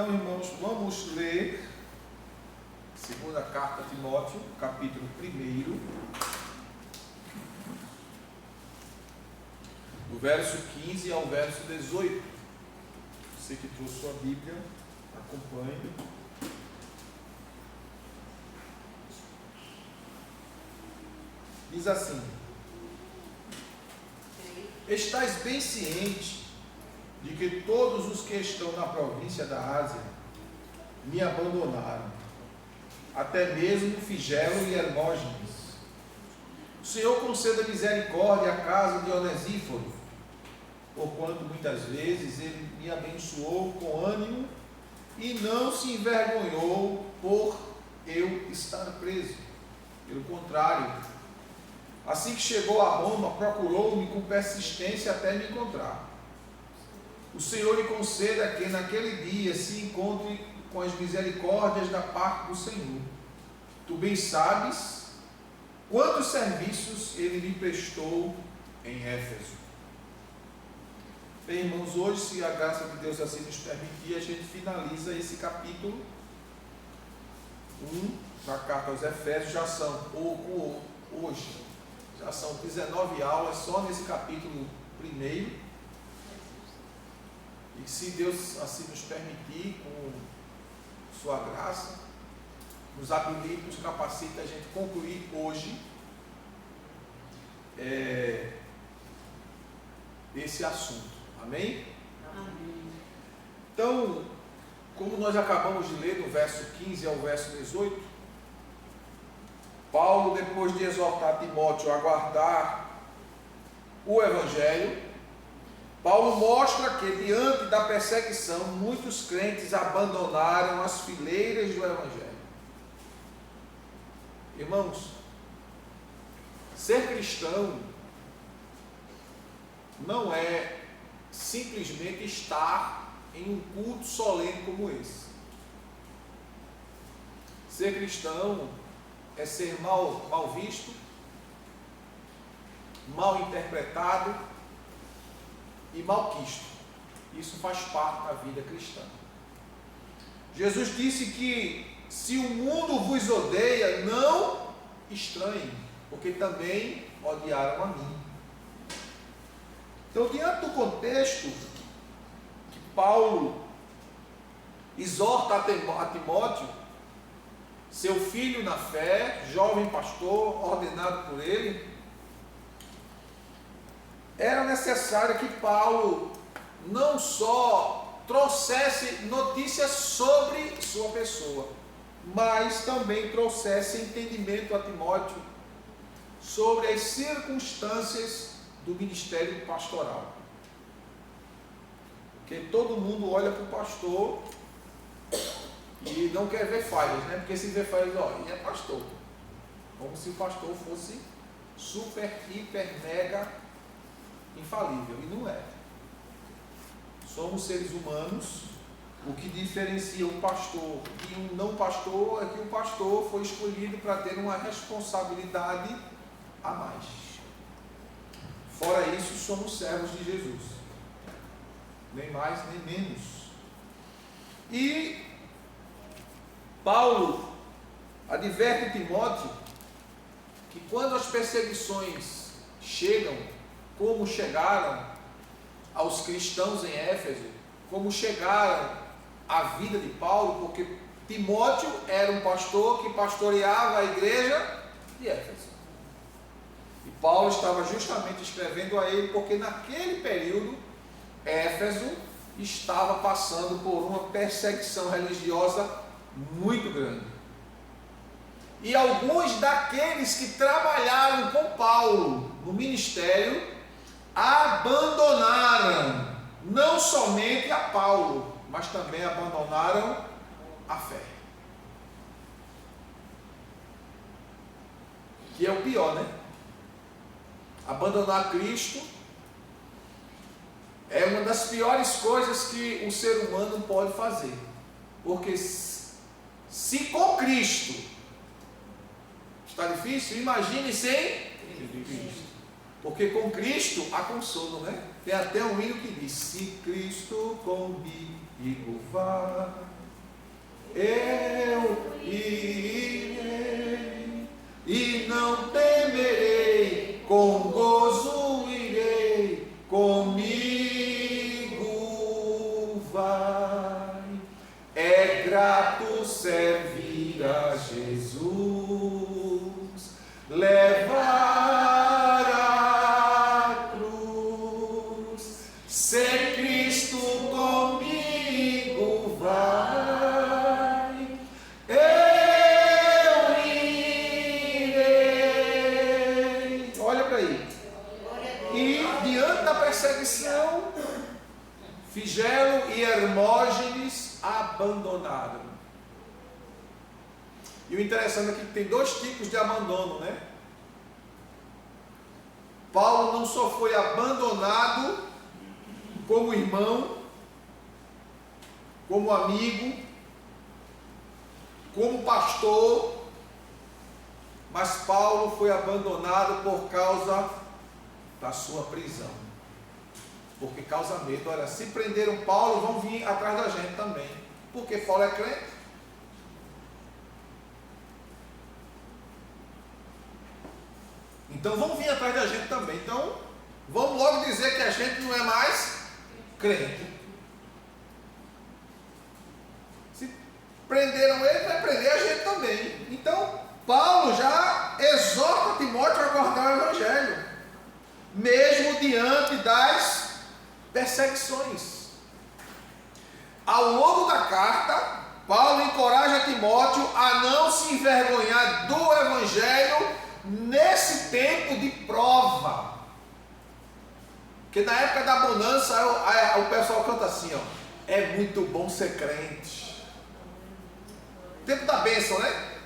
Então, irmãos, vamos ler segunda carta a Timóteo, capítulo 1, do verso 15 ao verso 18. Você que trouxe sua Bíblia, acompanhe. Diz assim: estais bem ciente de que todos os que estão na província da Ásia me abandonaram, até mesmo Figelo e Hermógenes. O Senhor conceda misericórdia à casa de Onesíforo, porquanto muitas vezes ele me abençoou com ânimo e não se envergonhou por eu estar preso. Pelo contrário, assim que chegou a Roma, procurou-me com persistência até me encontrar. O Senhor lhe conceda que naquele dia se encontre com as misericórdias da parte do Senhor. Tu bem sabes quantos serviços ele me prestou em Éfeso. Bem, irmãos, hoje, se a graça de Deus assim nos permitir, a gente finaliza esse capítulo 1 da carta aos Efésios. Já são, hoje, já são 19 aulas só nesse capítulo 1. E se Deus assim nos permitir, com sua graça, nos habilita, nos capacita a gente concluir hoje esse assunto. Amém? Amém. Então, como nós acabamos de ler do verso 15 ao verso 18, Paulo, depois de exortar Timóteo a guardar o Evangelho, Paulo mostra que, diante da perseguição, muitos crentes abandonaram as fileiras do Evangelho. Irmãos, ser cristão não é simplesmente estar em um culto solene como esse. Ser cristão é ser mal visto, mal interpretado e malquisto. Isso faz parte da vida cristã. Jesus disse que se o mundo vos odeia, não estranhe, porque também odiaram a mim. Então, diante do contexto que Paulo exorta a Timóteo, seu filho na fé, jovem pastor, ordenado por ele, era necessário que Paulo não só trouxesse notícias sobre sua pessoa, mas também trouxesse entendimento a Timóteo sobre as circunstâncias do ministério pastoral. Porque todo mundo olha para o pastor e não quer ver falhas, né? Porque se vê falhas, ele é pastor. Como se o pastor fosse super, hiper, mega infalível, e não é. Somos seres humanos. O que diferencia um pastor e um não pastor é que o pastor foi escolhido para ter uma responsabilidade a mais. Fora isso, somos servos de Jesus, nem mais nem menos. E Paulo adverte Timóteo que quando as perseguições chegam, como chegaram aos cristãos em Éfeso, como chegaram à vida de Paulo, porque Timóteo era um pastor que pastoreava a igreja de Éfeso. E Paulo estava justamente escrevendo a ele, porque naquele período, Éfeso estava passando por uma perseguição religiosa muito grande. E alguns daqueles que trabalharam com Paulo no ministério abandonaram não somente a Paulo, mas também abandonaram a fé. Que é o pior, né? Abandonar Cristo é uma das piores coisas que o ser humano pode fazer. Porque se com Cristo está difícil, imagine sem Cristo. Porque com Cristo há consolo, né? Tem até um hino que diz: se Cristo comigo vai, eu irei, e não temerei, com gozo irei, comigo vai. É grato servir a Jesus, levar a cruz, ser Cristo comigo vai, eu irei. Olha para aí. E diante da perseguição, Figelo e Hermógenes abandonaram. E o interessante é que tem dois tipos de abandono, né? Paulo não só foi abandonado como irmão, como amigo, como pastor, mas Paulo foi abandonado por causa da sua prisão. Porque causa medo. Olha, se prenderam Paulo, vão vir atrás da gente também. Porque Paulo é crente. Então vão vir atrás da gente também. Então, vamos logo dizer que a gente não é mais crente. Se prenderam ele, vai prender a gente também. Então, Paulo já exorta Timóteo a guardar o Evangelho, mesmo diante das perseguições. Ao longo da carta, Paulo encoraja Timóteo a não se envergonhar do Evangelho nesse tempo de prova. Porque na época da bonança o pessoal canta assim, ó: é muito bom ser crente. Tempo da bênção, né?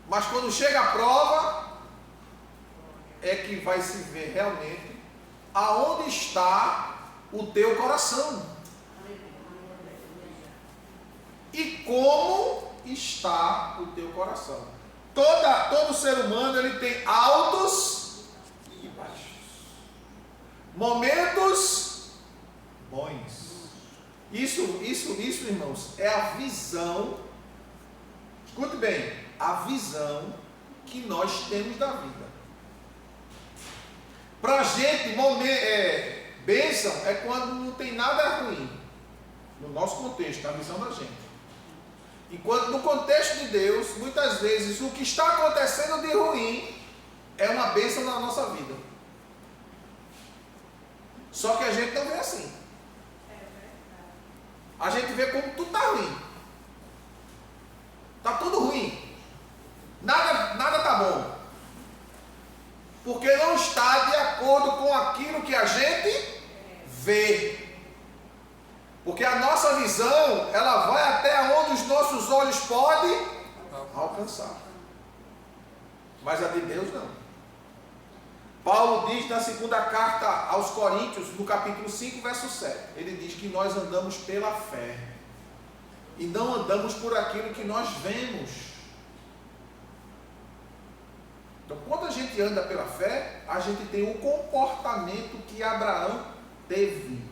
Mas quando chega a prova, é que vai se ver realmente aonde está o teu coração e como está o teu coração. Todo ser humano ele tem altos e baixos, momentos bons. Isso, irmãos, é a visão. Escute bem, a visão que nós temos da vida. Para a gente, bênção é quando não tem nada ruim. No nosso contexto, a visão da gente. Enquanto no contexto de Deus, muitas vezes o que está acontecendo de ruim é uma bênção na nossa vida. Só que a gente não vê assim. A gente vê como tudo está ruim. Está tudo ruim. Nada está bom. Porque não está de acordo com aquilo que a gente vê. Porque a nossa visão, ela vai até onde os nossos olhos podem alcançar. Mas a de Deus não. Paulo diz na segunda carta aos Coríntios, no capítulo 5, verso 7, ele diz que nós andamos pela fé e não andamos por aquilo que nós vemos. Então, quando a gente anda pela fé, a gente tem o comportamento que Abraão teve.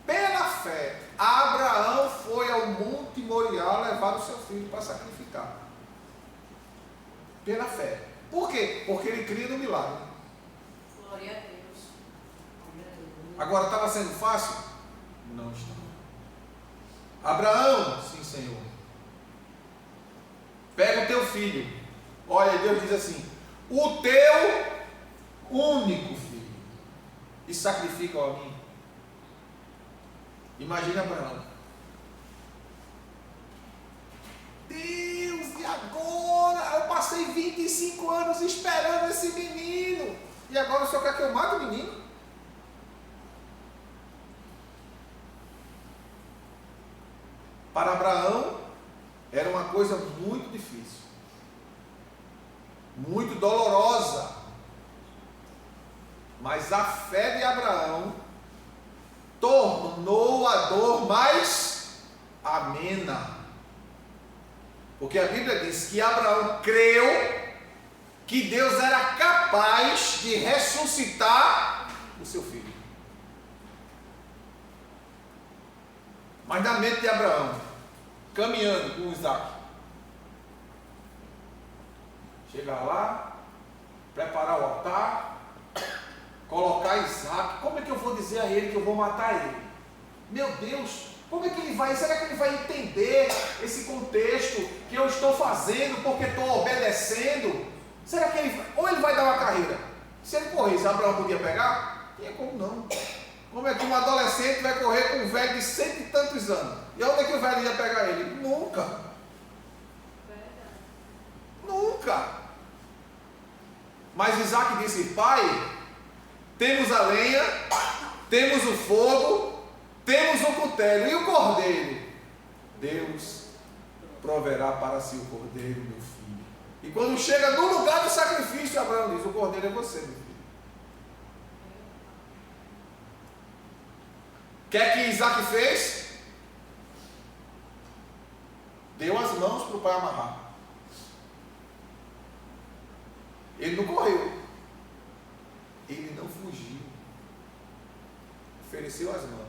Pela fé, Abraão foi ao Monte Moriá levar o seu filho para sacrificar. Pela fé. Por quê? Porque ele cria no milagre. Glória a Deus. Agora, estava sendo fácil? Não estava. Abraão, sim, Senhor. Pega o teu filho. Olha, Deus diz assim: o teu único filho. E sacrifica-o a mim. Imagina Abraão. Deus, e agora? Eu passei 25 anos esperando esse menino. E agora o Senhor quer que eu mate o menino? Para Abraão, era uma coisa muito difícil. Muito dolorosa. Mas a fé de Abraão tornou a dor mais amena. Porque a Bíblia diz que Abraão creu que Deus era capaz de ressuscitar o seu filho. Mas na mente de Abraão, caminhando com Isaac, chegar lá, preparar o altar, colocar Isaac. Como é que eu vou dizer a ele que eu vou matar ele? Meu Deus, como é que ele vai? Será que ele vai entender esse contexto que eu estou fazendo porque estou obedecendo? Será que ele, ou ele vai dar uma carreira? Se ele corresse, Abraão podia pegar? Tinha como não. Como é que um adolescente vai correr com um velho de 100 e tantos anos? E onde é que o velho ia pegar ele? Nunca. Nunca. Mas Isaac disse: pai, temos a lenha, temos o fogo, temos o cutelo e o cordeiro. Deus proverá para si o cordeiro, meu filho. E quando chega no lugar do sacrifício, Abraão diz: o cordeiro é você, meu filho. O que é que Isaac fez? Deu as mãos para o pai amarrar. Ele não correu. Ele não fugiu. Ofereceu as mãos.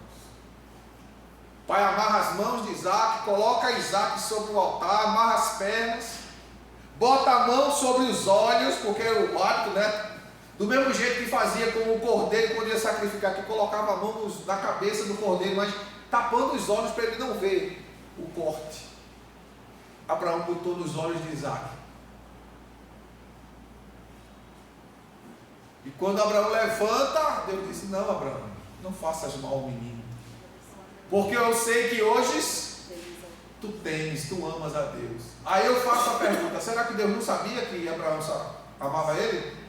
O pai amarra as mãos de Isaac, coloca Isaac sobre o altar, amarra as pernas, bota a mão sobre os olhos, porque o hábito, né? Do mesmo jeito que fazia com o cordeiro quando ia sacrificar, que colocava a mão na cabeça do cordeiro, mas tapando os olhos para ele não ver o corte. Abraão botou nos olhos de Isaac. E quando Abraão levanta, Deus disse: não, Abraão, não faças mal ao menino, porque eu sei que hoje tu amas a Deus. Aí eu faço a pergunta: será que Deus não sabia que Abraão amava ele?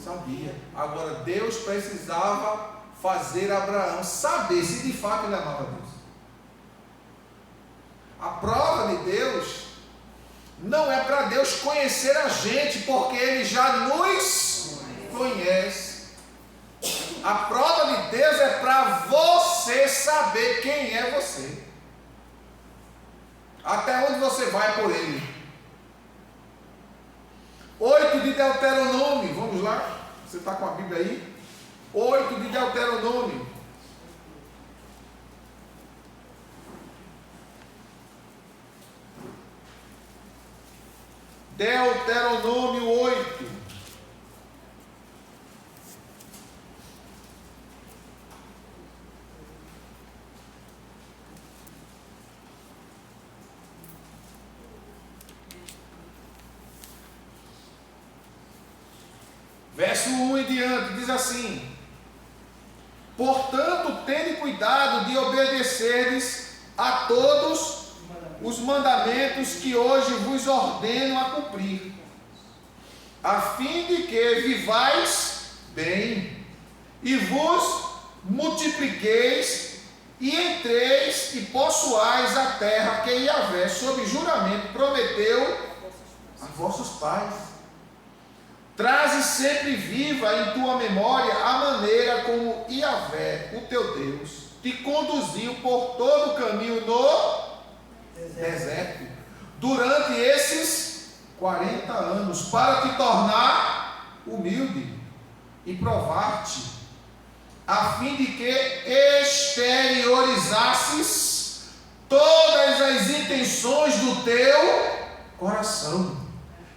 Sabia. Agora Deus precisava fazer Abraão saber se de fato ele amava Deus. A prova de Deus não é para Deus conhecer a gente, porque Ele já nos conhece. A prova de Deus é para você saber quem é você. Até onde você vai por Ele. 8 de Deuteronômio, vamos lá, você está com a Bíblia aí? 8 de Deuteronômio. Deuteronômio 8. Verso 1 em diante, diz assim: portanto, tende cuidado de obedecerdes a todos os mandamentos que hoje vos ordeno a cumprir, a fim de que vivais bem, e vos multipliqueis, e entreis e possuais a terra que Yahvé, sob juramento, prometeu a vossos pais. Traze sempre viva em tua memória a maneira como Yahvé, o teu Deus, te conduziu por todo o caminho no deserto, durante esses 40 anos, para te tornar humilde e provar-te, a fim de que exteriorizasses todas as intenções do teu coração.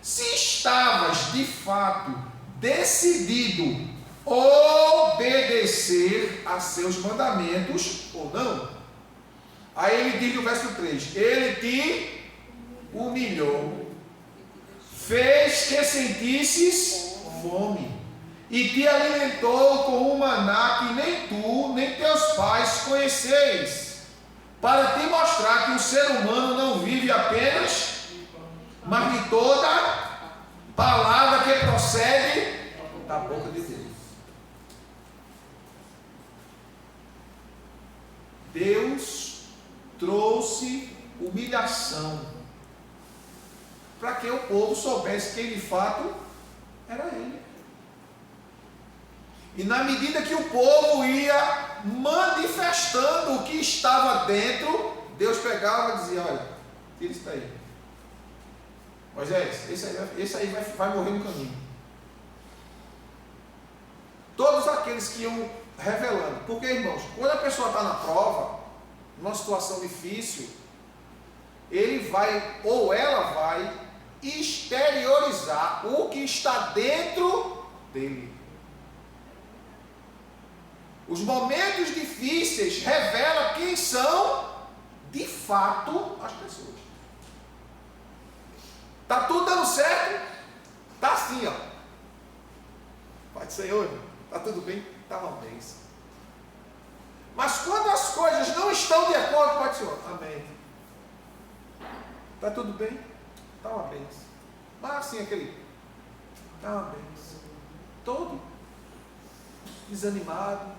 Se estavas de fato decidido a obedecer a seus mandamentos ou não. Aí ele diz no verso 3: ele te humilhou, fez que sentisses fome, e te alimentou com um maná que nem tu, nem teus pais conheceis, para te mostrar que o ser humano não vive apenas, mas de toda palavra que procede da boca de Deus. Deus trouxe humilhação para que o povo soubesse quem de fato era Ele. E na medida que o povo ia manifestando o que estava dentro, Deus pegava e dizia: olha, tira isso daí. Moisés, esse aí vai morrer no caminho. Todos aqueles que iam revelando. Porque, irmãos, quando a pessoa está na prova, numa situação difícil, ele vai ou ela vai exteriorizar o que está dentro dele. Os momentos difíceis revelam quem são de fato as pessoas. Está tudo dando certo? Está assim, ó. Pai do Senhor, está tudo bem? Está uma bênção. Mas quando as coisas não estão de acordo, Pai do Senhor, amém. Está tudo bem? Está uma bênção. Mas assim, aquele, está uma bênção. Todo desanimado,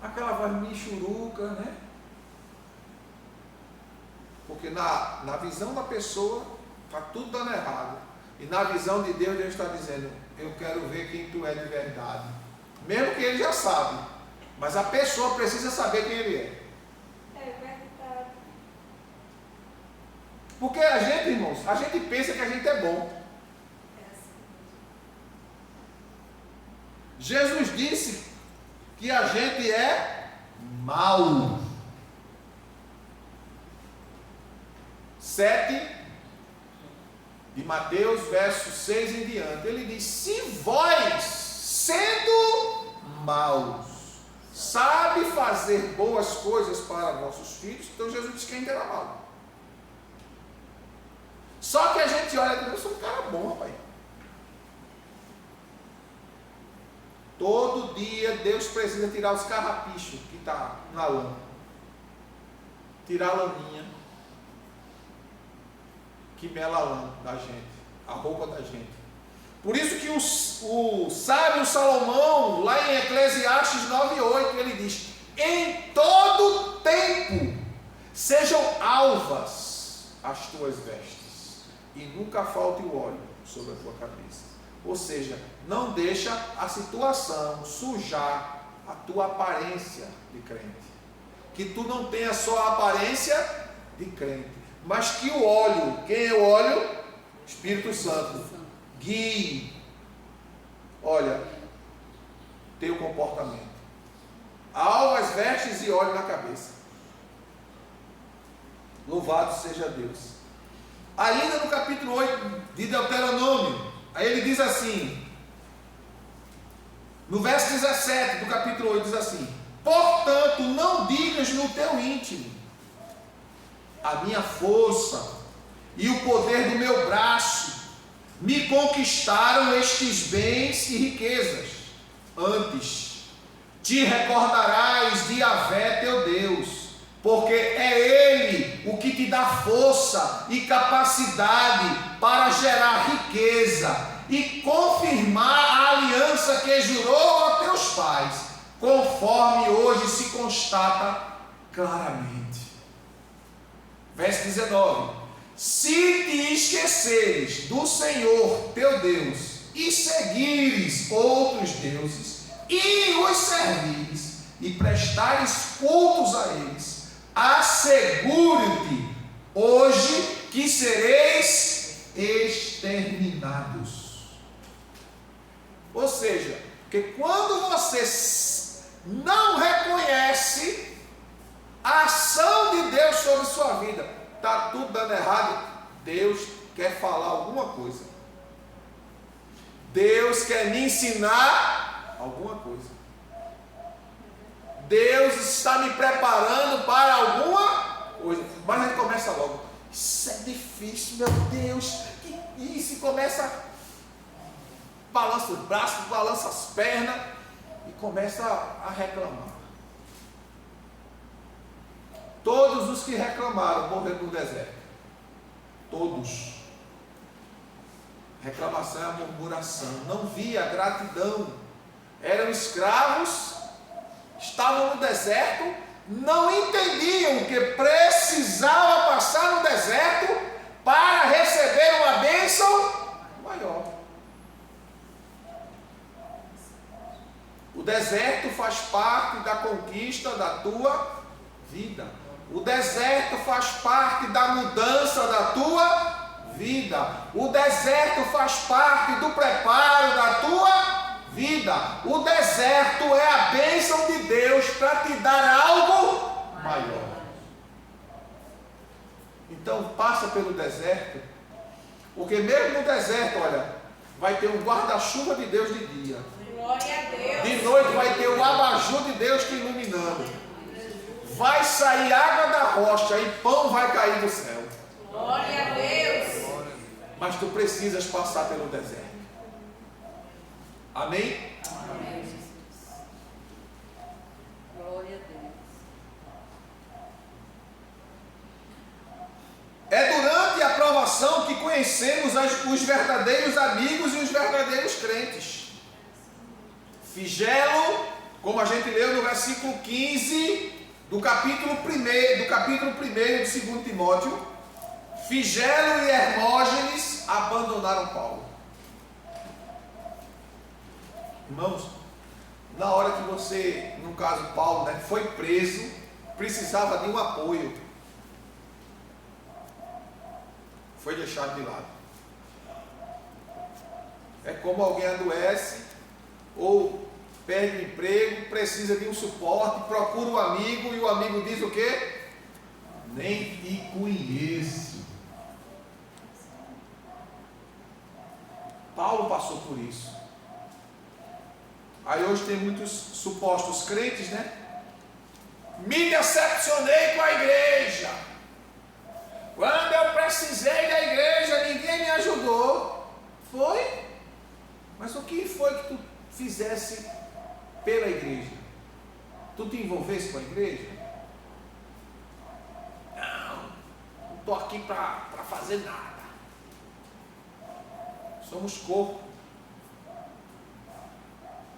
aquela voz michuruca, né? Porque na visão da pessoa está tudo dando errado. E na visão de Deus, Deus está dizendo, eu quero ver quem tu é de verdade. Mesmo que ele já sabe. Mas a pessoa precisa saber quem ele é. É verdade. Porque a gente, irmãos, a gente pensa que a gente é bom. É assim. Jesus disse que a gente é mau. 7 de Mateus, verso 6 em diante. Ele diz, se vós, sendo maus, sabe fazer boas coisas para vossos filhos, então Jesus disse que a gente era mau. Só que a gente olha e diz, eu sou um cara bom, rapaz. Todo dia Deus precisa tirar os carrapichos que está na lama. Tirar a laminha que mela a lã da gente, a roupa da gente. Por isso que o sábio Salomão, lá em Eclesiastes 9:8, ele diz, em todo tempo sejam alvas as tuas vestes, e nunca falte o óleo sobre a tua cabeça. Ou seja, não deixa a situação sujar a tua aparência de crente. Que tu não tenha só a aparência de crente, mas que o óleo, quem é o óleo? Espírito Santo, guie, olha, teu comportamento. Alvas, vestes e óleo na cabeça. Louvado seja Deus. Ainda no capítulo 8 de Deuteronômio, aí ele diz assim, no verso 17 do capítulo 8 diz assim, portanto não digas no teu íntimo, a minha força e o poder do meu braço me conquistaram estes bens e riquezas. Antes, te recordarás de Yahvé teu Deus, porque é Ele o que te dá força e capacidade para gerar riqueza e confirmar a aliança que jurou a teus pais, conforme hoje se constata claramente. Verso 19, se te esqueceres do Senhor teu Deus e seguires outros deuses e os servires e prestares cultos a eles, assegure-te hoje que sereis exterminados. Ou seja, que quando você não reconhece a ação de Deus sobre sua vida, está tudo dando errado, Deus quer falar alguma coisa. Deus quer me ensinar alguma coisa. Deus está me preparando para alguma coisa. Mas a gente começa logo. Isso é difícil, meu Deus. Que isso? E começa, balança os braços, balança as pernas e começa a reclamar. Todos os que reclamaram morreram no deserto. Todos. Reclamação é a murmuração. Não via gratidão. Eram escravos, estavam no deserto, não entendiam que precisava passar no deserto para receber uma bênção maior. O deserto faz parte da conquista da tua vida. O deserto faz parte da mudança da tua vida. O deserto faz parte do preparo da tua vida. O deserto é a bênção de Deus para te dar algo maior. Então passa pelo deserto, porque mesmo no deserto, olha, vai ter um guarda-chuva de Deus de dia. Glória a Deus. De noite vai ter o abajur de Deus te iluminando. Vai sair água da rocha e pão vai cair do céu. Glória a Deus. Mas tu precisas passar pelo deserto. Amém? Amém, Jesus. Glória a Deus. É durante a provação que conhecemos os verdadeiros amigos e os verdadeiros crentes. Figelo, como a gente leu no versículo 15 do capítulo 1 de 2 Timóteo, Figelo e Hermógenes abandonaram Paulo. Irmãos, na hora que você, no caso Paulo, né, foi preso, precisava de um apoio, foi deixado de lado. É como alguém adoece ou perde o emprego, precisa de um suporte, procura um amigo e o amigo diz o quê? Nem te conheço. Paulo passou por isso. Aí hoje tem muitos supostos crentes, né? Me decepcionei com a igreja. Quando eu precisei da igreja, ninguém me ajudou. Foi? Mas o que foi que tu fizesse pela igreja? Tu te envolvesse com a igreja? Não estou aqui para fazer nada. Somos corpo.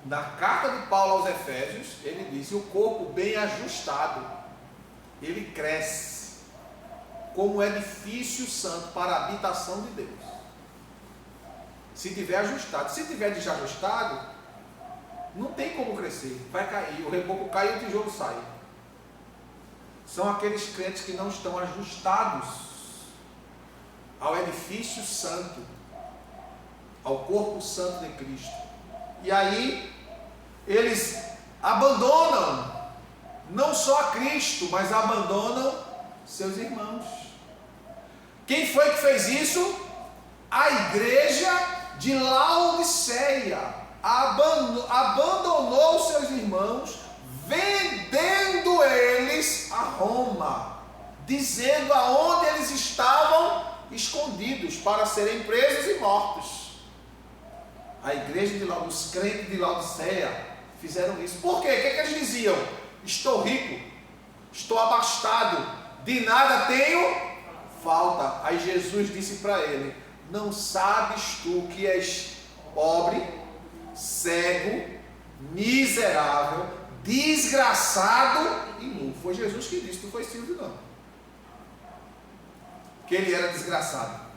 Na carta de Paulo aos Efésios, ele diz: o corpo bem ajustado, ele cresce como edifício santo para a habitação de Deus. Se tiver ajustado, se tiver desajustado, não tem como crescer, vai cair, o reboco cai e o tijolo sai. São aqueles crentes que não estão ajustados ao edifício santo, ao corpo santo de Cristo. E aí eles abandonam não só a Cristo, mas abandonam seus irmãos. Quem foi que fez isso? A igreja de Laodiceia abandonou seus irmãos, vendendo eles a Roma, dizendo aonde eles estavam escondidos para serem presos e mortos. A igreja os crentes de Laodiceia fizeram isso. Por quê? O que eles diziam? Estou rico, estou abastado, de nada tenho falta. Aí Jesus disse para ele: não sabes tu que és pobre, cego, miserável, desgraçado e nu? Foi Jesus que disse, não foi Silvio não, que ele era desgraçado.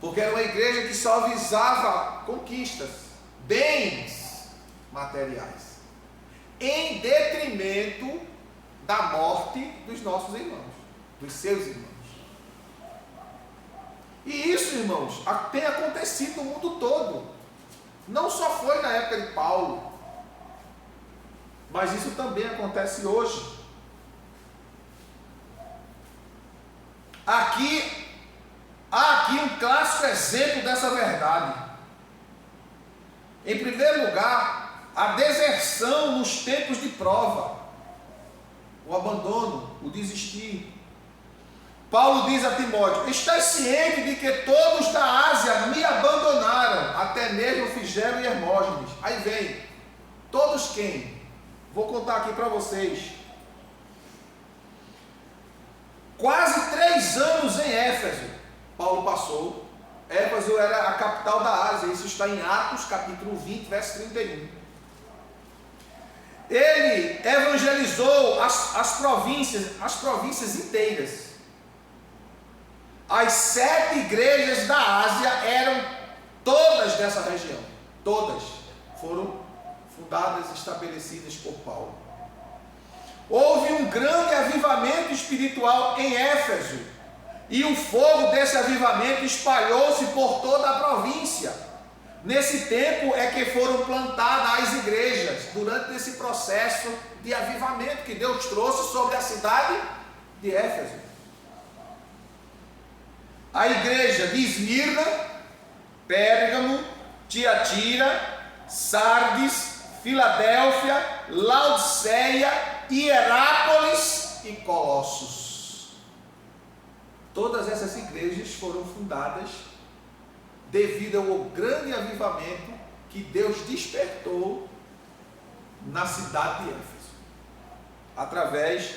Porque era uma igreja que só visava conquistas, bens materiais, em detrimento da morte dos nossos irmãos, dos seus irmãos. E isso, irmãos, tem acontecido no mundo todo. Não só foi na época de Paulo, mas isso também acontece hoje. Há aqui um clássico exemplo dessa verdade. Em primeiro lugar, a deserção nos tempos de prova, o abandono, o desistir. Paulo diz a Timóteo: estás ciente de que todos da Ásia me abandonaram, até mesmo Figelo e Hermógenes. Aí vem, todos quem? Vou contar aqui para vocês. Quase 3 anos em Éfeso Paulo passou. Éfeso era a capital da Ásia. Isso está em Atos capítulo 20, verso 31. Ele evangelizou as províncias inteiras. As 7 igrejas da Ásia eram todas dessa região. Todas foram fundadas e estabelecidas por Paulo. Houve um grande avivamento espiritual em Éfeso, e o fogo desse avivamento espalhou-se por toda a província. Nesse tempo é que foram plantadas as igrejas, durante esse processo de avivamento que Deus trouxe sobre a cidade de Éfeso. A igreja de Esmirna, Pérgamo, Tiatira, Sardes, Filadélfia, Laodiceia, Hierápolis e Colossos. Todas essas igrejas foram fundadas devido ao grande avivamento que Deus despertou na cidade de Éfeso, através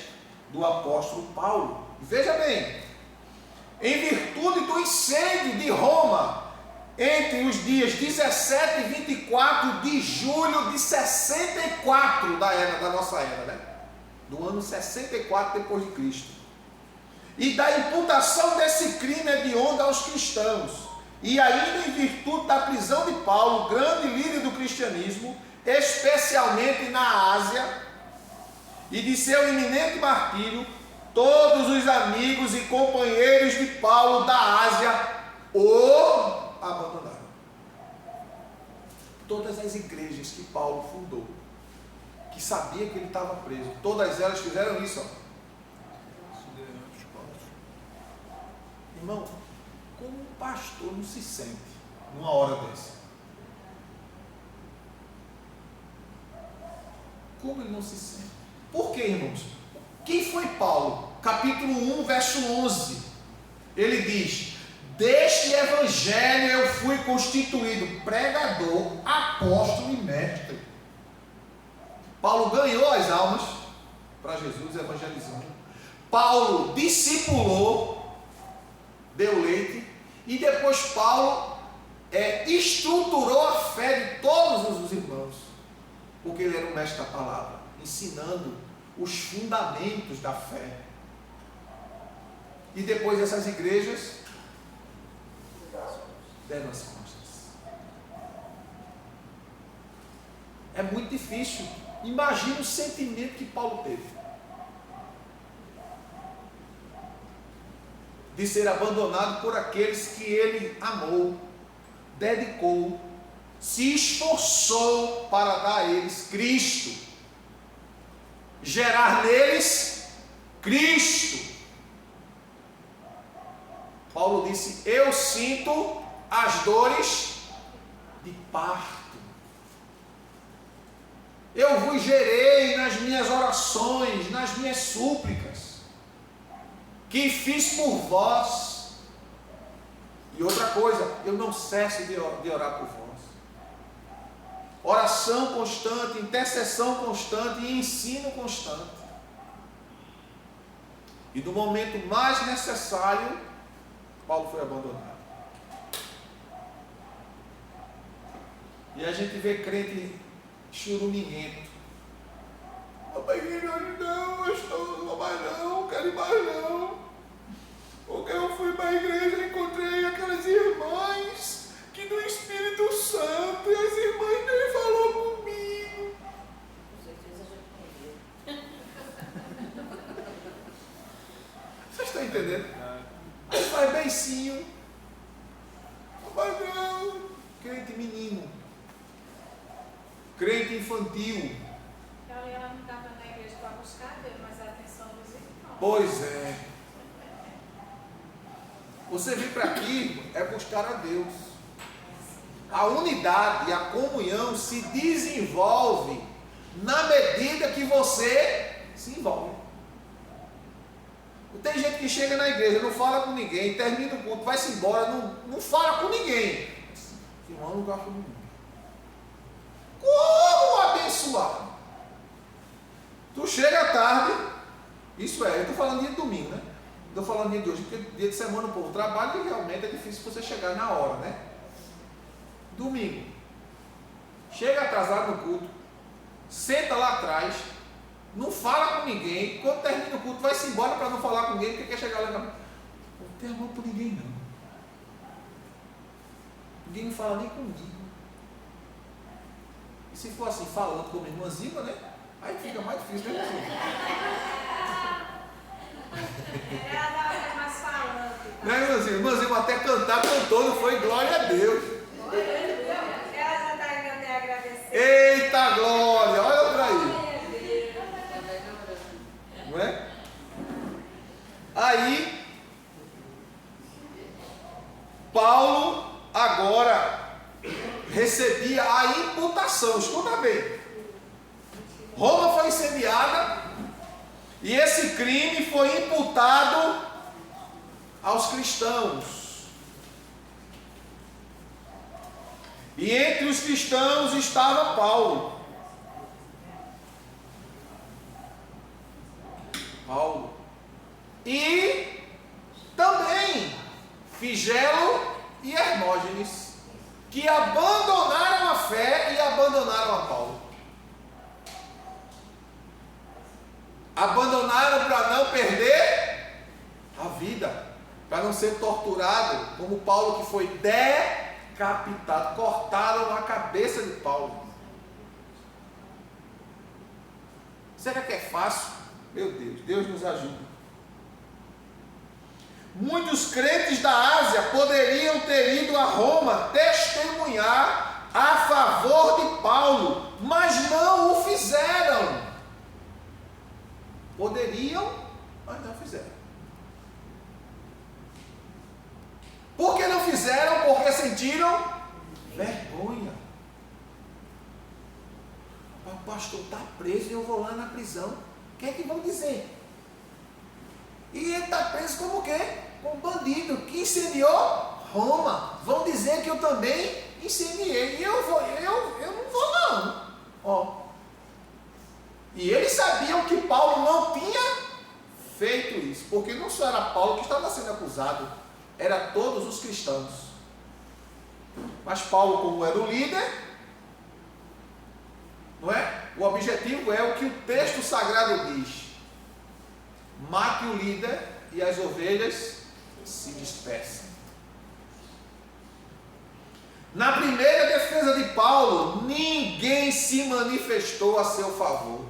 do apóstolo Paulo. Veja bem, em virtude do incêndio de Roma, entre os dias 17 e 24 de julho de 64 da nossa era, né? Do ano 64 depois de Cristo, e da imputação desse crime hediondo aos cristãos, e ainda em virtude da prisão de Paulo, grande líder do cristianismo, especialmente na Ásia, e de seu iminente martírio, todos os amigos e companheiros de Paulo da Ásia o abandonaram. Todas as igrejas que Paulo fundou, que sabia que ele estava preso, todas elas fizeram isso. Irmão, como um pastor não se sente numa hora dessa? Como ele não se sente? Por quê, irmãos? Quem foi Paulo? Capítulo 1, verso 11. Ele diz: deste evangelho eu fui constituído pregador, apóstolo e mestre. Paulo ganhou as almas para Jesus, evangelizando. Paulo discipulou, deu leite, e depois Paulo estruturou a fé de todos os irmãos, porque ele era o mestre da palavra, ensinando os fundamentos da fé. E depois essas igrejas deram as costas. É muito difícil. Imagina o sentimento que Paulo teve de ser abandonado por aqueles que ele amou, dedicou, se esforçou para dar a eles Cristo, gerar neles Cristo. Paulo disse: eu sinto as dores de parto. Eu vos gerei nas minhas orações, nas minhas súplicas, que fiz por vós. E outra coisa, eu não cesso de orar por vós. Oração constante, intercessão constante e ensino constante. E no momento mais necessário, Paulo foi abandonado. E a gente vê crente churuminhento. Papai, não, eu estou mais não, quero ir mais não. Porque eu fui para a igreja e encontrei aquelas irmãs que no Espírito Santo, e as irmãs nem falaram comigo. Com certeza já conheço. Vocês estão entendendo? Aí faz beicinho. Papai, não. Crente menino. Crente infantil. Ela não estava na igreja para buscar Deus, mas a atenção dos irmãos. Pois é. Você vir para aqui é buscar a Deus. A unidade e a comunhão se desenvolve na medida que você se envolve. Tem gente que chega na igreja, não fala com ninguém, termina o culto, vai-se embora, não fala com ninguém. Irmão, não gosta de ninguém. Como abençoado? Tu chega à tarde, isso é, eu estou falando dia de domingo, né? Estou falando dia de hoje, porque dia de semana o povo trabalha e realmente é difícil você chegar na hora, né? Domingo, chega atrasado no culto, senta lá atrás, não fala com ninguém, quando termina o culto vai-se embora para não falar com ninguém, porque quer chegar lá e falar: não tem amor por ninguém não. Ninguém não fala nem comigo. E se for assim, falando como irmãzinha, né? Aí fica mais difícil, né? Ela estava mais falando. Né, irmãzinha? Irmãzinha, até cantar cantou, não foi? Glória a Deus. Glória a Deus. Aí, Paulo agora recebia a imputação, escuta bem. Roma foi incendiada e esse crime foi imputado aos cristãos. E entre os cristãos estava Paulo. E também Figelo e Hermógenes, que abandonaram a fé e abandonaram a Paulo. Abandonaram para não perder a vida, para não ser torturado, como Paulo, que foi decapitado. Cortaram a cabeça de Paulo. Será que é fácil? Meu Deus, Deus nos ajuda. Muitos crentes da Ásia poderiam ter ido a Roma testemunhar a favor de Paulo, mas não o fizeram. Poderiam, mas não fizeram. Por que não fizeram? Porque sentiram vergonha. O pastor está preso e eu vou lá na prisão. O que é que vão dizer? E ele está preso como o quê? Como bandido que incendiou Roma. Vão dizer que eu também incendiei. E eu não vou não. Ó. E eles sabiam que Paulo não tinha feito isso. Porque não só era Paulo que estava sendo acusado. Era todos os cristãos. Mas Paulo, como era o líder, não é? O objetivo é o que o texto sagrado diz. Mate o líder e as ovelhas se dispersem. Na primeira defesa de Paulo, ninguém se manifestou a seu favor.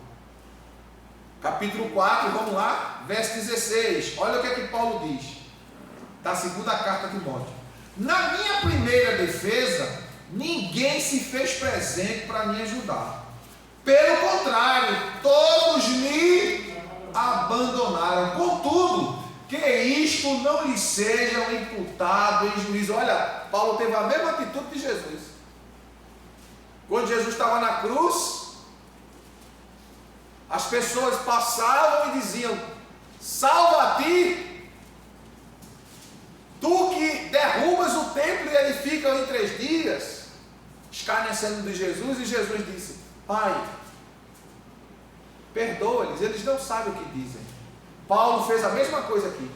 Capítulo 4, vamos lá, verso 16. Olha o que é que Paulo diz, da segunda carta de Timóteo. Na minha primeira defesa, ninguém se fez presente para me ajudar. Pelo contrário, todos me abandonaram. Contudo, que isto não lhe sejam imputado em juízo. Olha, Paulo teve a mesma atitude de Jesus. Quando Jesus estava na cruz, as pessoas passavam e diziam: salva a ti, tu que derrubas o templo e edificas em 3 dias, escarnecendo de Jesus. E Jesus disse: Pai, perdoa-lhes, eles não sabem o que dizem. Paulo fez a mesma coisa aqui,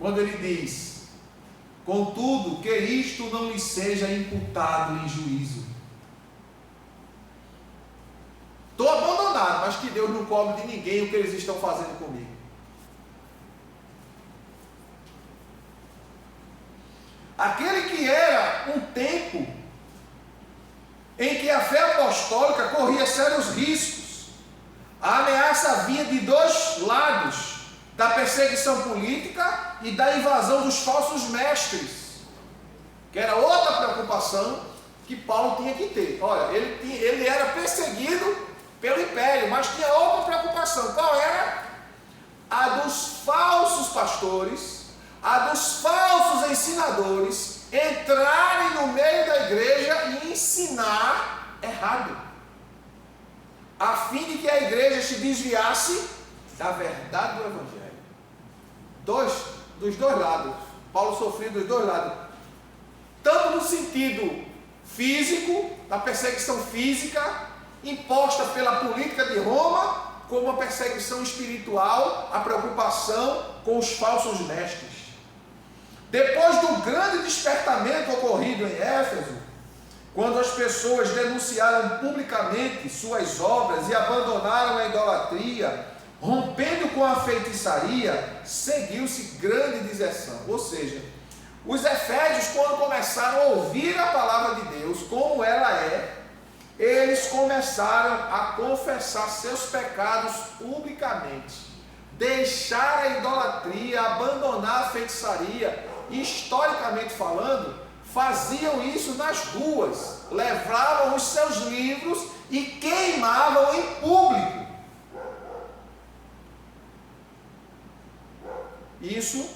quando ele diz: contudo, que isto não lhe seja imputado em juízo. Estou abandonado, mas que Deus não cobre de ninguém o que eles estão fazendo comigo. Aquele que era um tempo em que a fé apostólica corria sérios riscos. A ameaça vinha de 2 lados, da perseguição política e da invasão dos falsos mestres, que era outra preocupação que Paulo tinha que ter. Olha, ele era perseguido pelo império, mas tinha outra preocupação. Qual era? A dos falsos pastores, a dos falsos ensinadores entrarem no meio da igreja e ensinar errado, a fim de que a igreja se desviasse da verdade do Evangelho. Dos dois lados. Paulo sofreu dos 2 lados. Tanto no sentido físico, da perseguição física, imposta pela política de Roma, como a perseguição espiritual, a preocupação com os falsos mestres. Depois do grande despertamento ocorrido em Éfeso, quando as pessoas denunciaram publicamente suas obras e abandonaram a idolatria, rompendo com a feitiçaria, seguiu-se grande deserção. Ou seja, os efésios, quando começaram a ouvir a palavra de Deus como ela é, eles começaram a confessar seus pecados publicamente, deixar a idolatria, abandonar a feitiçaria. E, historicamente falando, faziam isso nas ruas, levavam os seus livros e queimavam em público. Isso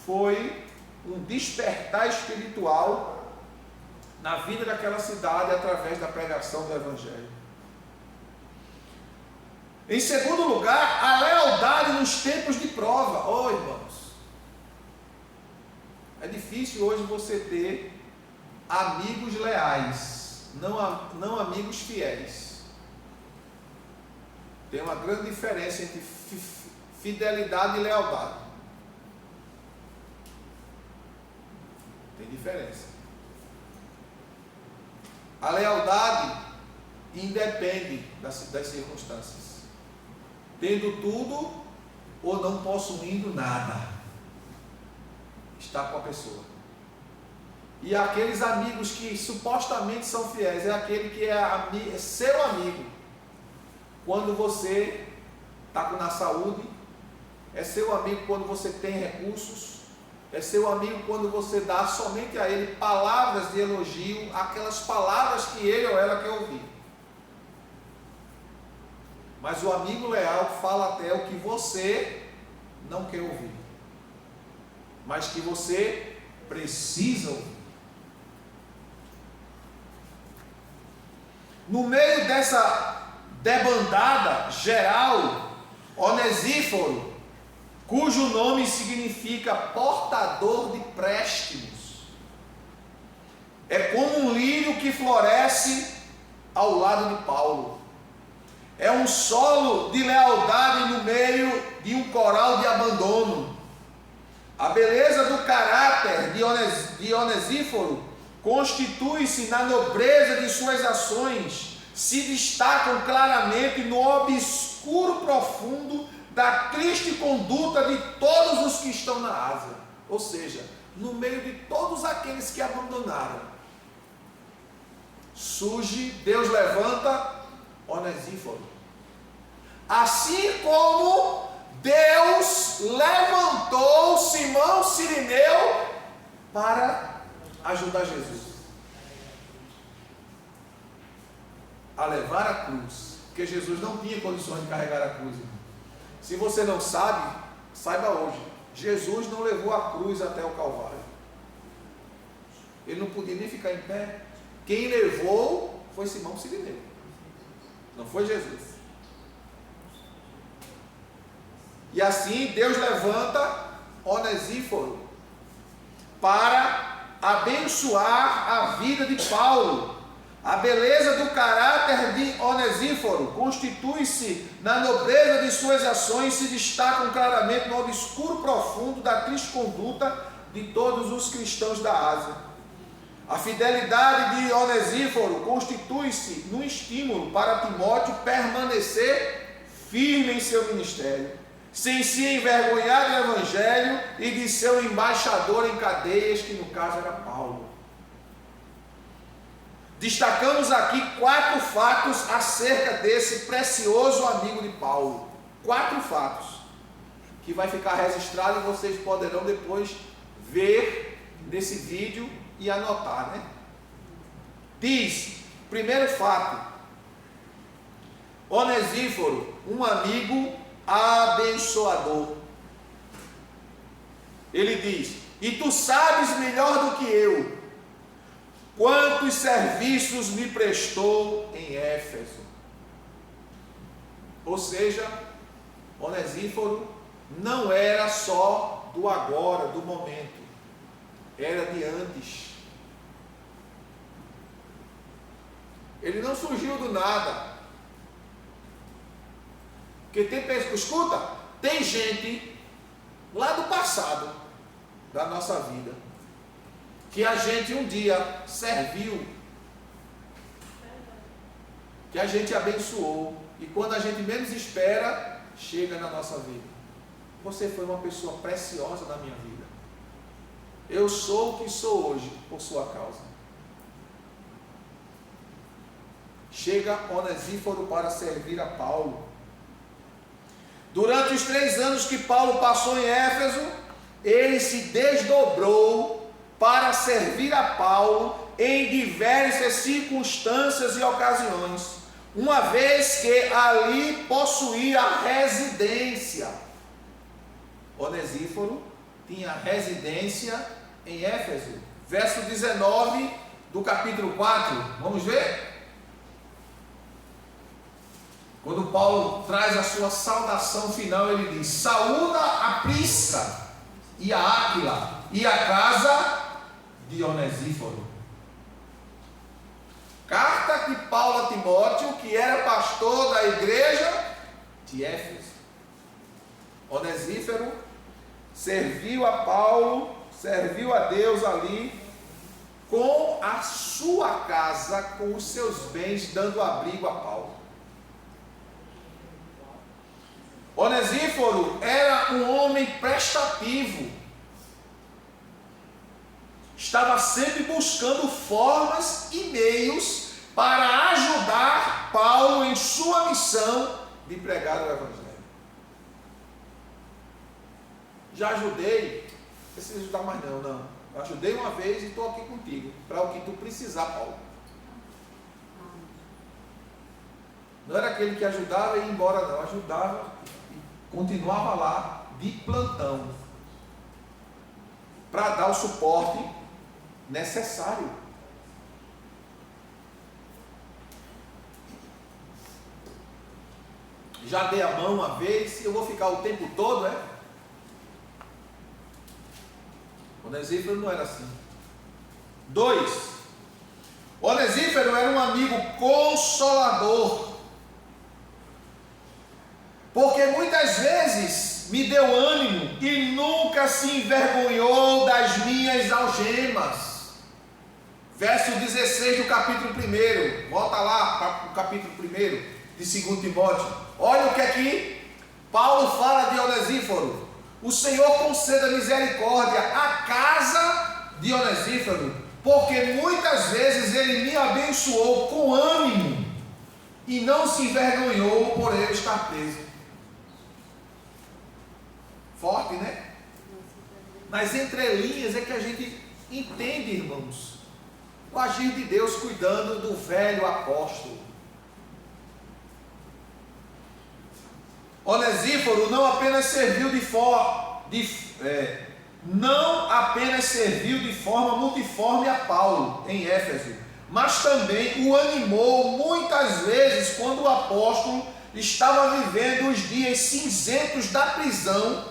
foi um despertar espiritual na vida daquela cidade através da pregação do Evangelho. Em segundo lugar, a lealdade nos tempos de prova. Oh, irmãos, é difícil hoje você ter amigos leais, não amigos fiéis. Tem uma grande diferença entre fidelidade e lealdade. Tem diferença. A lealdade independe das circunstâncias. Tendo tudo ou não possuindo nada, está com a pessoa. E aqueles amigos que supostamente são fiéis, é aquele que é seu amigo quando você está na saúde, é seu amigo quando você tem recursos, é seu amigo quando você dá somente a ele palavras de elogio, aquelas palavras que ele ou ela quer ouvir. Mas o amigo leal fala até o que você não quer ouvir, mas que você precisa ouvir. No meio dessa debandada geral, Onesíforo, cujo nome significa portador de préstimos, é como um lírio que floresce ao lado de Paulo. É um solo de lealdade no meio de um coral de abandono. A beleza do caráter de Onesíforo constitui-se na nobreza de suas ações, se destacam claramente no obscuro profundo da triste conduta de todos os que estão na Ásia. Ou seja, no meio de todos aqueles que abandonaram, surge, Deus levanta Onesíforo. Assim como Deus levantou Simão Cirineu para ajudar Jesus a levar a cruz, porque Jesus não tinha condições de carregar a cruz. Se você não sabe, saiba hoje, Jesus não levou a cruz até o Calvário. Ele não podia nem ficar em pé. Quem levou foi Simão Cirineu, não foi Jesus. E assim Deus levanta Onesíforo para abençoar a vida de Paulo. A beleza do caráter de Onesíforo constitui-se na nobreza de suas ações, se destacam claramente no obscuro profundo da triste conduta de todos os cristãos da Ásia. A fidelidade de Onesíforo constitui-se no estímulo para Timóteo permanecer firme em seu ministério, sem se envergonhar do Evangelho e de seu embaixador em cadeias, que no caso era Paulo. Destacamos aqui 4 fatos acerca desse precioso amigo de Paulo. 4 fatos que vai ficar registrado e vocês poderão depois ver nesse vídeo e anotar, né? Diz, primeiro fato, Onesíforo, um amigo abençoador. Ele diz: e tu sabes melhor do que eu quantos serviços me prestou em Éfeso. Ou seja, Onesíforo não era só do agora, do momento, era de antes. Ele não surgiu do nada. Porque escuta, tem gente lá do passado da nossa vida que a gente um dia serviu, que a gente abençoou, e quando a gente menos espera, chega na nossa vida. Você foi uma pessoa preciosa na minha vida. Eu sou o que sou hoje por sua causa. Chega Onesíforo para servir a Paulo. Durante os 3 anos que Paulo passou em Éfeso, ele se desdobrou para servir a Paulo em diversas circunstâncias e ocasiões, uma vez que ali possuía residência. Onesíforo tinha residência em Éfeso. Verso 19 do capítulo 4. Vamos ver? Quando Paulo traz a sua saudação final, ele diz: saúda a Prisca e a Áquila e a casa de Onesíforo. Carta de Paulo a Timóteo, que era pastor da igreja de Éfeso. Onesíforo serviu a Paulo, serviu a Deus ali, com a sua casa, com os seus bens, dando abrigo a Paulo. Onesíforo era um homem prestativo, estava sempre buscando formas e meios para ajudar Paulo em sua missão de pregar o Evangelho. Já ajudei, não precisa ajudar mais não. Eu ajudei uma vez e estou aqui contigo, para o que tu precisar, Paulo. Não era aquele que ajudava e ia embora não, ajudava e continuava lá de plantão, para dar o suporte necessário. Já dei a mão uma vez, eu vou ficar o tempo todo, é? Onesíforo não era assim. 2. Onesíforo era um amigo consolador, porque muitas vezes me deu ânimo e nunca se envergonhou das minhas algemas. Verso 16 do capítulo 1. Volta lá para o capítulo 1 de 2 Timóteo. Olha o que aqui Paulo fala de Onesíforo. O Senhor conceda misericórdia à casa de Onesíforo, porque muitas vezes ele me abençoou com ânimo e não se envergonhou por eu estar preso. Forte, né? Nas entrelinhas é que a gente entende, irmãos, o agir de Deus cuidando do velho apóstolo. Onesíforo não apenas serviu de forma multiforme a Paulo em Éfeso, mas também o animou muitas vezes quando o apóstolo estava vivendo os dias cinzentos da prisão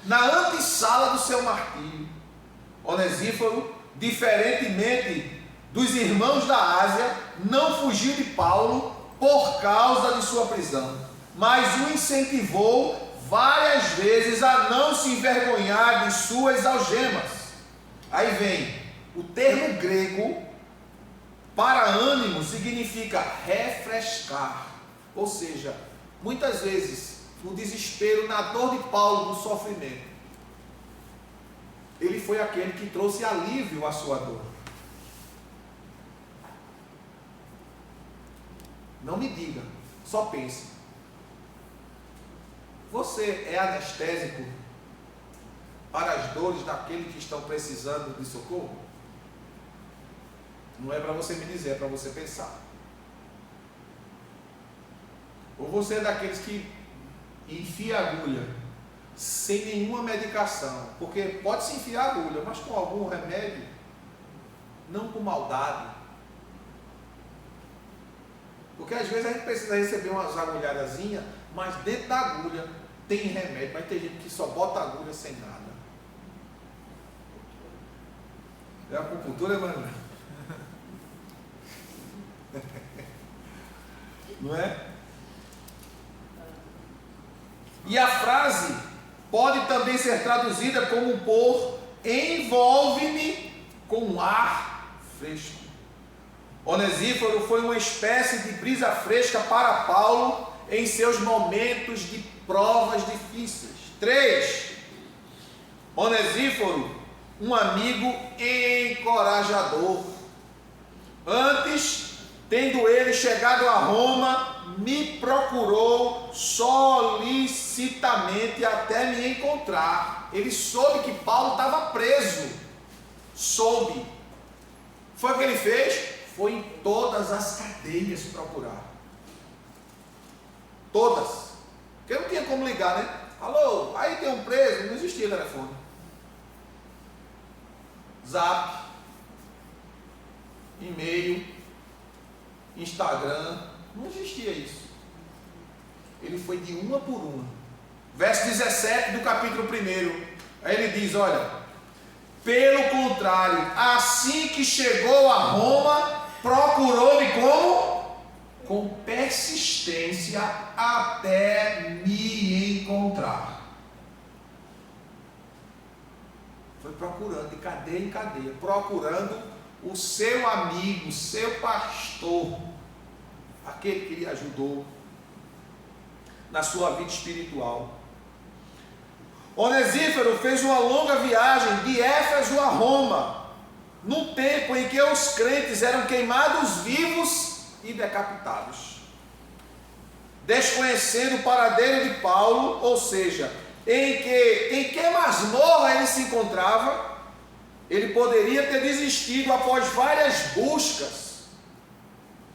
na antessala do seu martírio. Onesíforo, diferentemente dos irmãos da Ásia, não fugiu de Paulo por causa de sua prisão, mas o incentivou várias vezes a não se envergonhar de suas algemas. Aí vem o termo grego para ânimo, significa refrescar, ou seja, muitas vezes no desespero, na dor de Paulo, no sofrimento, ele foi aquele que trouxe alívio à sua dor. Não me diga, só pense. Você é anestésico para as dores daqueles que estão precisando de socorro? Não é para você me dizer, é para você pensar. Ou você é daqueles que enfia agulha sem nenhuma medicação? Porque pode se enfiar agulha, mas com algum remédio, não com maldade. Porque às vezes a gente precisa receber umas agulhadazinhas, mas dentro da agulha tem remédio. Mas tem gente que só bota agulha sem nada. É acupuntura, mano? Não é? E a frase pode também ser traduzida como por envolve-me com um ar fresco. Onesíforo foi uma espécie de brisa fresca para Paulo em seus momentos de provas difíceis. 3. Onesíforo, um amigo encorajador. Antes, tendo ele chegado a Roma, me procurou solicitamente até me encontrar. Ele soube que Paulo estava preso. Soube. Foi o que ele fez? Foi em todas as cadeias procurar. Todas. Porque não tinha como ligar, né? alô, aí tem um preso, não existia telefone. Zap, e-mail, Instagram, não existia isso. Ele foi de uma por uma. Verso 17 do capítulo 1. Aí ele diz, olha, pelo contrário, assim que chegou a Roma, procurou-me como? Com persistência até me encontrar. Foi procurando de cadeia em cadeia, procurando o seu amigo, o seu pastor, aquele que lhe ajudou na sua vida espiritual. Onesíforo fez uma longa viagem de Éfeso a Roma, num tempo em que os crentes eram queimados vivos e decapitados. Desconhecendo o paradeiro de Paulo, ou seja, em que masmorra ele se encontrava, ele poderia ter desistido após várias buscas,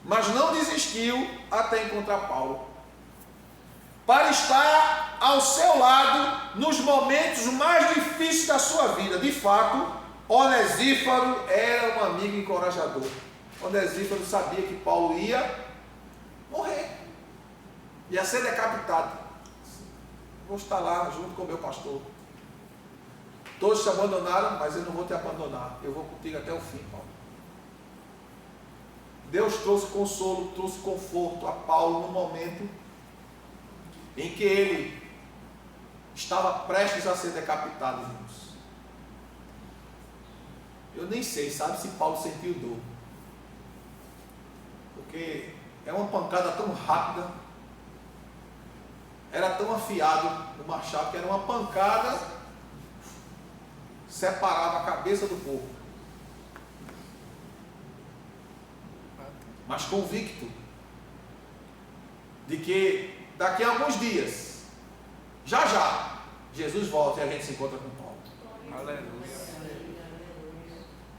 mas não desistiu até encontrar Paulo, para estar ao seu lado nos momentos mais difíceis da sua vida. De fato, Onesíforo era um amigo encorajador. Onesíforo sabia que Paulo ia morrer, ia ser decapitado. Vou estar lá junto com o meu pastor. Todos te abandonaram, mas eu não vou te abandonar. Eu vou contigo até o fim, Paulo. Deus trouxe consolo, trouxe conforto a Paulo no momento em que ele estava prestes a ser decapitado, irmãos. Eu nem sei, sabe, se Paulo sentiu dor, porque é uma pancada tão rápida, era tão afiado o machado, que era uma pancada, separava a cabeça do corpo. Mas convicto de que daqui a alguns dias, já, Jesus volta e a gente se encontra com Paulo. Aleluia.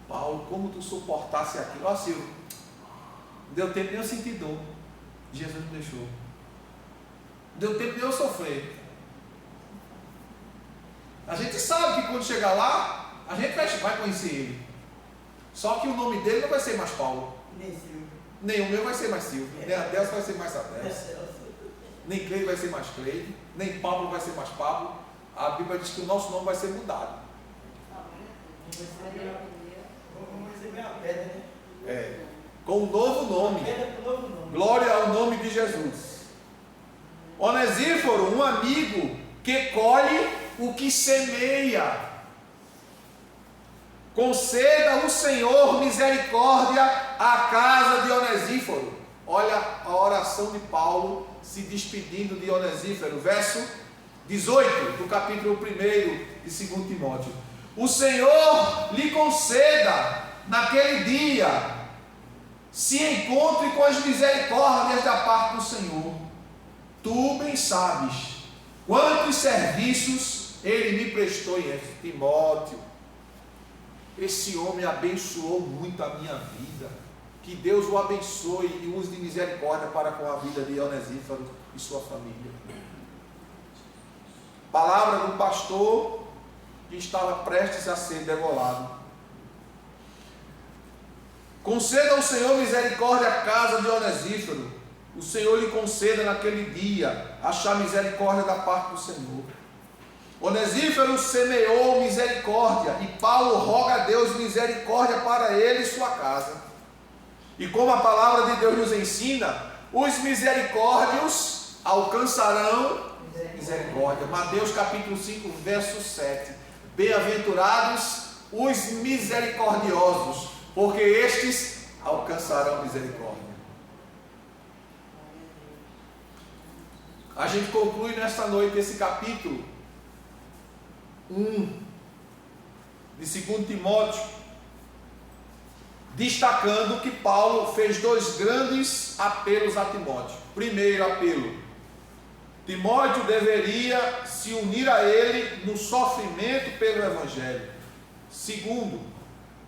Paulo, como tu suportasse aquilo? Ó, Silvio, não deu tempo nem eu sentir dor. Jesus me deixou. Não deu tempo nem eu sofrer. A gente sabe que quando chegar lá, a gente vai conhecer ele. Só que o nome dele não vai ser mais Paulo. Nem o meu vai ser mais Silvio. Nem Adelso vai ser mais Adelso. Nem Cleide vai ser mais Cleide. Nem Pablo vai ser mais Pablo. A Bíblia diz que o nosso nome vai ser mudado. Com um novo nome. Glória ao nome de Jesus. Onesíforo, um amigo que colhe o que semeia. Conceda o Senhor misericórdia à casa de Onesíforo. Olha a oração de Paulo se despedindo de Onesíforo. Verso 18 do capítulo 1 de 2 Timóteo. O Senhor lhe conceda naquele dia se encontre com as misericórdias da parte do Senhor. Tu bem sabes quantos serviços ele me prestou em Timóteo. Esse homem abençoou muito a minha vida. Que Deus o abençoe e use de misericórdia para com a vida de Onesíforo e sua família. Palavra do pastor que estava prestes a ser degolado. Conceda ao Senhor misericórdia à casa de Onesíforo. O Senhor lhe conceda naquele dia achar misericórdia da parte do Senhor. Onesíforo semeou misericórdia e Paulo roga a Deus misericórdia para ele e sua casa. E como a palavra de Deus nos ensina, os misericórdios alcançarão misericórdia. Mateus capítulo 5, verso 7. Bem-aventurados os misericordiosos, porque estes alcançarão misericórdia. A gente conclui nesta noite esse capítulo 1 de 2 Timóteo, destacando que Paulo fez dois grandes apelos a Timóteo. Primeiro apelo: Timóteo deveria se unir a ele no sofrimento pelo Evangelho. Segundo,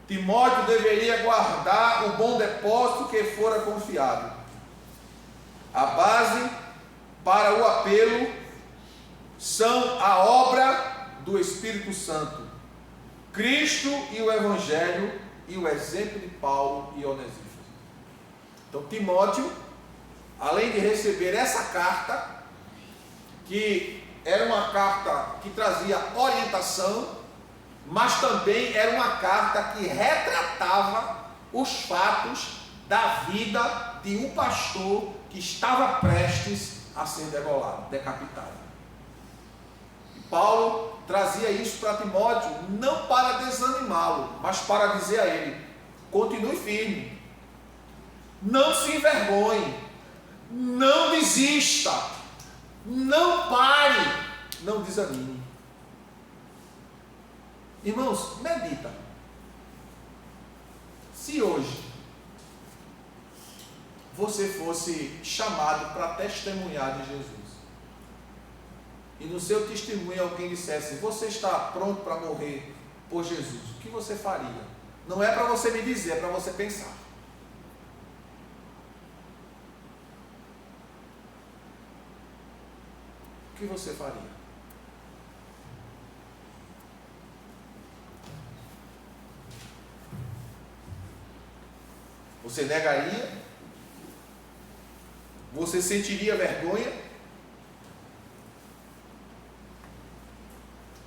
Timóteo deveria guardar o bom depósito que fora confiado. A base para o apelo são a obra do Espírito Santo. Cristo e o Evangelho e o exemplo de Paulo e Onesíforo. Então Timóteo, além de receber essa carta, que era uma carta que trazia orientação, mas também era uma carta que retratava os fatos da vida de um pastor que estava prestes a ser degolado, decapitado. E Paulo trazia isso para Timóteo, não para desanimá-lo, mas para dizer a ele: continue firme, não se envergonhe, não desista, não pare, não desanime. Irmãos, medita. Se hoje você fosse chamado para testemunhar de Jesus, e no seu testemunho alguém dissesse: você está pronto para morrer por Jesus, o que você faria? Não é para você me dizer, é para você pensar. O que você faria? Você negaria? Você sentiria vergonha?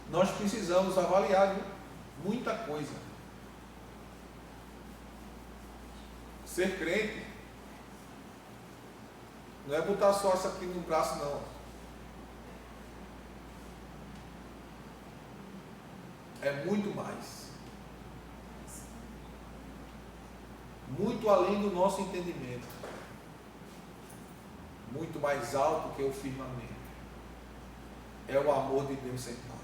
Nós precisamos avaliar muita coisa. Ser crente não é botar só isso aqui no braço, não. É muito mais. Muito além do nosso entendimento. Muito mais alto que o firmamento. É o amor de Deus sem par.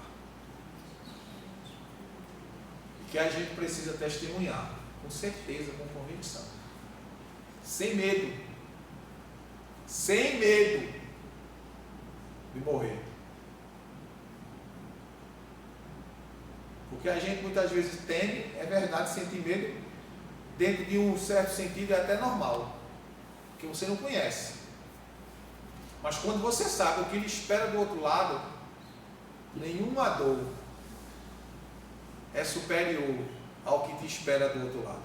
Que a gente precisa testemunhar, com certeza, com convicção. Sem medo. Sem medo de morrer. Porque a gente muitas vezes teme, é verdade, sentir medo, dentro de um certo sentido é até normal, porque você não conhece. Mas quando você sabe o que lhe espera do outro lado, nenhuma dor é superior ao que te espera do outro lado.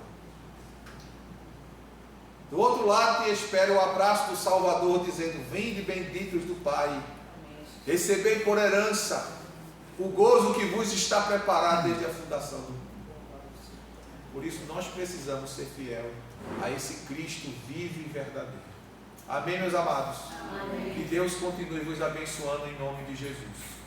Do outro lado te espera o abraço do Salvador, dizendo: vinde benditos do Pai, recebei por herança o gozo que vos está preparado desde a fundação do mundo. Por isso nós precisamos ser fiel a esse Cristo vivo e verdadeiro. Amém, meus amados? Amém. Que Deus continue vos abençoando em nome de Jesus.